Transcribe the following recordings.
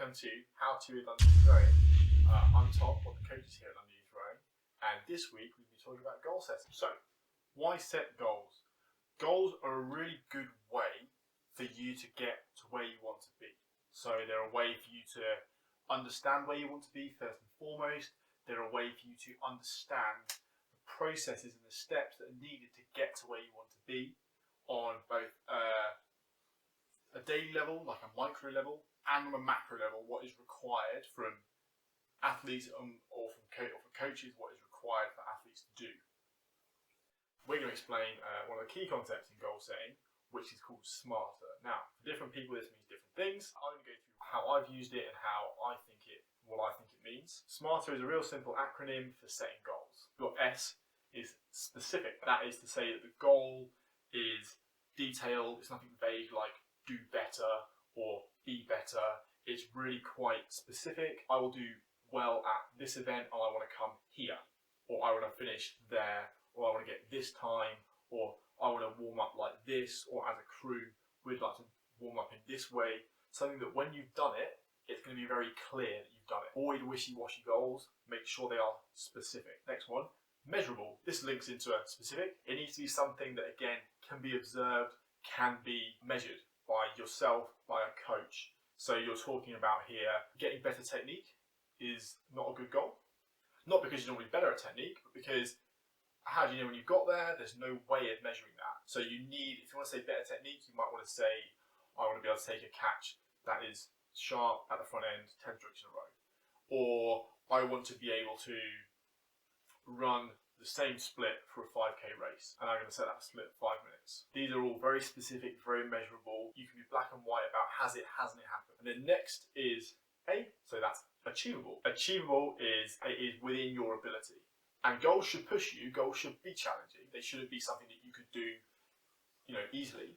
welcome to How to with London Youth Rowing. I'm Tom, one of the coaches here at London Youth Rowing, and this week we'll be talking about goal setting. So, why set goals? Goals are a really good way for you to get to where you want to be. So they're a way for you to understand where you want to be first and foremost. They're a way for you to understand the processes and the steps that are needed to get to where you want to be on both a daily level, like a micro level, and on a macro level, what is required from athletes or from coaches, what is required for athletes to do. We're going to explain one of the key concepts in goal setting, which is called SMARTER. Now, for different people, this means different things. I'm going to go through how I've used it and what I think it means. SMARTER is a real simple acronym for setting goals. Your S is specific. That is to say that the goal is detailed. It's nothing vague like do better or be better. It's really quite specific. I will do well at this event and I want to come here, or I want to finish there, or I want to get this time, or I want to warm up like this, or as a crew we'd like to warm up in this way. Something that when you've done it, it's going to be very clear that you've done it. Avoid wishy-washy goals. Make sure they are specific. Next one, measurable. This links into a specific. It needs to be something that, again, can be observed, can be measured by yourself, by a coach. So you're talking about here, getting better technique is not a good goal. Not because you're normally better at technique, but because how do you know when you've got there? There's no way of measuring that. So you need, if you want to say better technique, you might want to say, I want to be able to take a catch that is sharp at the front end, 10 strokes in a row. Or I want to be able to run the same split for a 5k race, and I'm going to set that split 5 minutes. These are all very specific, very measurable. You can be black and white about hasn't it happened. And then next is A, so that's achievable. Achievable is within your ability. And goals should push you, goals should be challenging. They shouldn't be something that you could do, easily.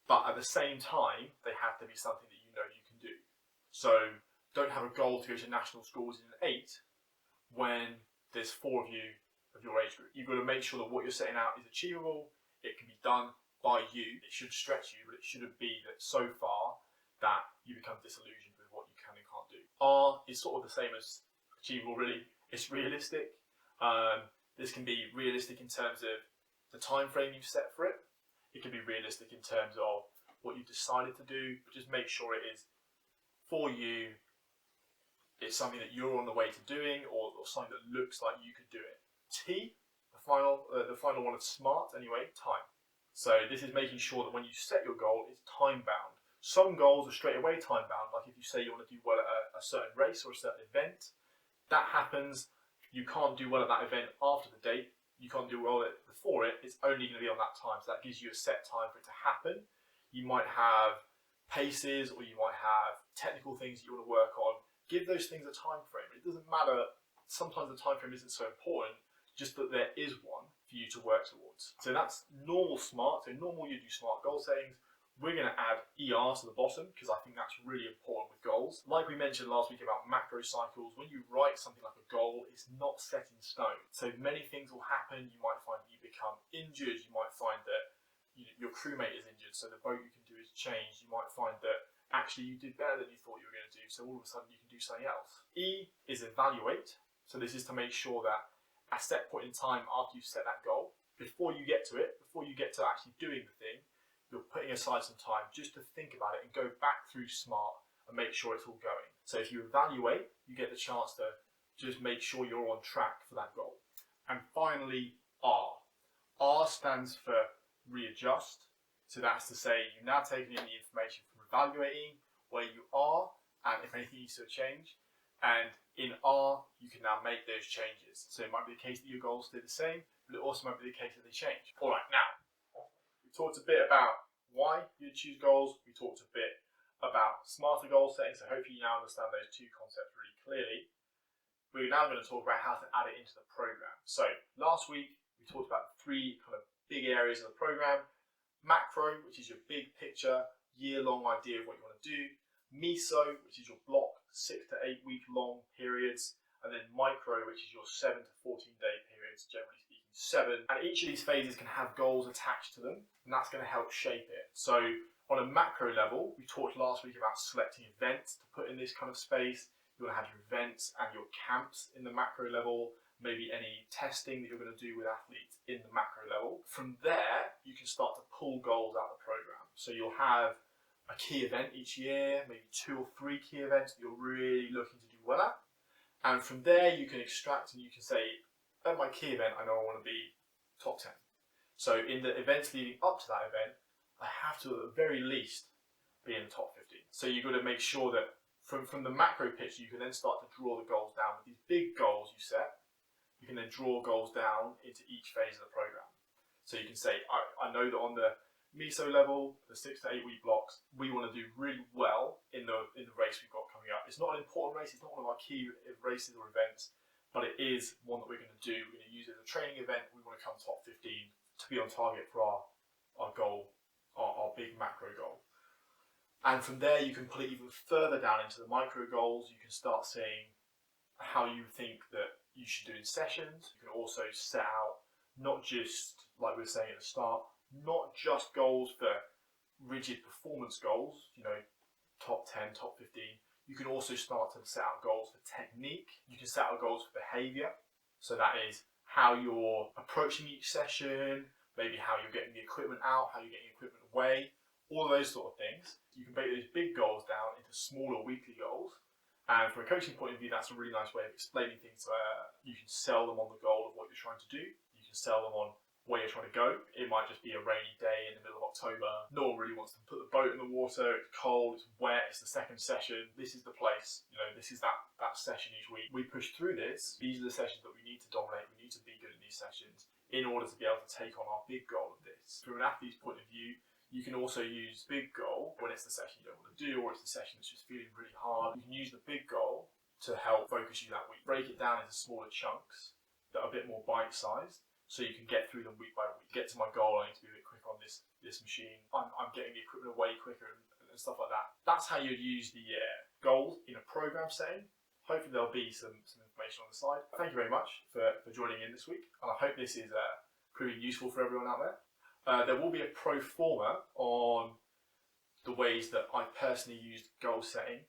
But at the same time, they have to be something that you know you can do. So don't have a goal to go to national schools in an 8 when there's 4 of you of your age group. You've got to make sure that what you're setting out is achievable. It can be done by you. It should stretch you, but it shouldn't be that so far that you become disillusioned with what you can and can't do. R is sort of the same as achievable, really. It's realistic. This can be realistic in terms of the time frame you've set for it. It can be realistic in terms of what you've decided to do, but just make sure it is for you. It's something that you're on the way to doing, or something that looks like you could do it. T, the final one of SMART anyway, time. So this is making sure that when you set your goal, it's time bound. Some goals are straight away time bound, like if you say you want to do well at a certain race or a certain event, that happens. You can't do well at that event after the date. You can't do well at it before it. It's only going to be on that time. So that gives you a set time for it to happen. You might have paces, or you might have technical things that you want to work on. Give those things a time frame. It doesn't matter. Sometimes the time frame isn't so important, just that there is one for you to work towards. So that's normal SMART. So normal you do SMART goal settings. We're going to add ER to the bottom because I think that's really important with goals. Like we mentioned last week about macro cycles, when you write something like a goal, it's not set in stone. So many things will happen. You might find that you become injured. You might find that your crewmate is injured, so the boat you can do is changed. You might find that actually you did better than you thought you were going to do, so all of a sudden you can do something else. E is evaluate. So this is to make sure that at a set point in time after you've set that goal, before you get to it, before you get to actually doing the thing, you're putting aside some time just to think about it and go back through SMART and make sure it's all going. So if you evaluate, you get the chance to just make sure you're on track for that goal. And finally, R. R stands for readjust. So that's to say you've now taken in the information from evaluating where you are and if anything needs to change. And in R, you can now make those changes. So it might be the case that your goals stay the same, but it also might be the case that they change. All right, now, we talked a bit about why you choose goals. We talked a bit about smarter goal setting, so hopefully you now understand those two concepts really clearly. We're now going to talk about how to add it into the program. So last week, we talked about 3 kind of big areas of the program. Macro, which is your big picture, year-long idea of what you want to do. Meso, which is your block, 6 to 8 week long periods. And then micro, which is your 7 to 14 day periods, generally speaking 7. And each of these phases can have goals attached to them, and that's going to help shape it. So On a macro level, we talked last week about selecting events to put in this kind of space. You want to have your events and your camps in the macro level, maybe any testing that you're going to do with athletes in the macro level. From there, you can start to pull goals out of the program. So you'll have a key event each year, maybe 2 or 3 key events that you're really looking to do well at. And from there, you can extract and you can say, at my key event, I know I want to be top 10. So in the events leading up to that event, I have to, at the very least, be in the top 15. So you've got to make sure that from the macro pitch, you can then start to draw the goals down. With these big goals you set, you can then draw goals down into each phase of the program. So you can say, I know that on the meso level, the 6 to 8 week blocks, we want to do really well in the race we've got coming up. It's not an important race, it's not one of our key races or events, but it is one that we're going to do. We're going to use it as a training event. We want to come top 15 to be on target for our goal, our big macro goal. And from there, you can pull it even further down into the micro goals. You can start seeing how you think that you should do in sessions. You can also set out, not just, like we were saying at the start, not just goals for rigid performance goals, top 10, top 15. You can also start to set out goals for technique. You can set out goals for behavior. So that is how you're approaching each session, maybe how you're getting the equipment out, how you're getting equipment away, all of those sort of things. You can break those big goals down into smaller weekly goals. And from a coaching point of view, that's a really nice way of explaining things where you can sell them on the goal of what you're trying to do. You can sell them on where you're trying to go. It might just be a rainy day in the middle of October. No one really wants to put the boat in the water. It's cold, it's wet, it's the second session. This is the place. This is that session each week. We push through this. These are the sessions that we need to dominate. We need to be good in these sessions in order to be able to take on our big goal of this. From an athlete's point of view, you can also use big goal when it's the session you don't want to do, or it's the session that's just feeling really hard. You can use the big goal to help focus you that week. Break it down into smaller chunks that are a bit more bite-sized, so you can get through them week by week. Get to my goal, I need to be a bit quick on this machine. I'm getting the equipment away quicker and stuff like that. That's how you'd use the goals in a program setting. Hopefully there'll be some information on the slide. Thank you very much for joining in this week, and I hope this is proving useful for everyone out there. There will be a pro forma on the ways that I personally used goal setting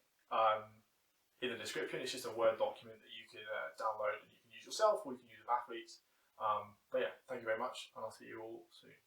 in the description. It's just a Word document that you can download and you can use yourself, or you can use with athletes. But yeah, thank you very much, and I'll see you all soon.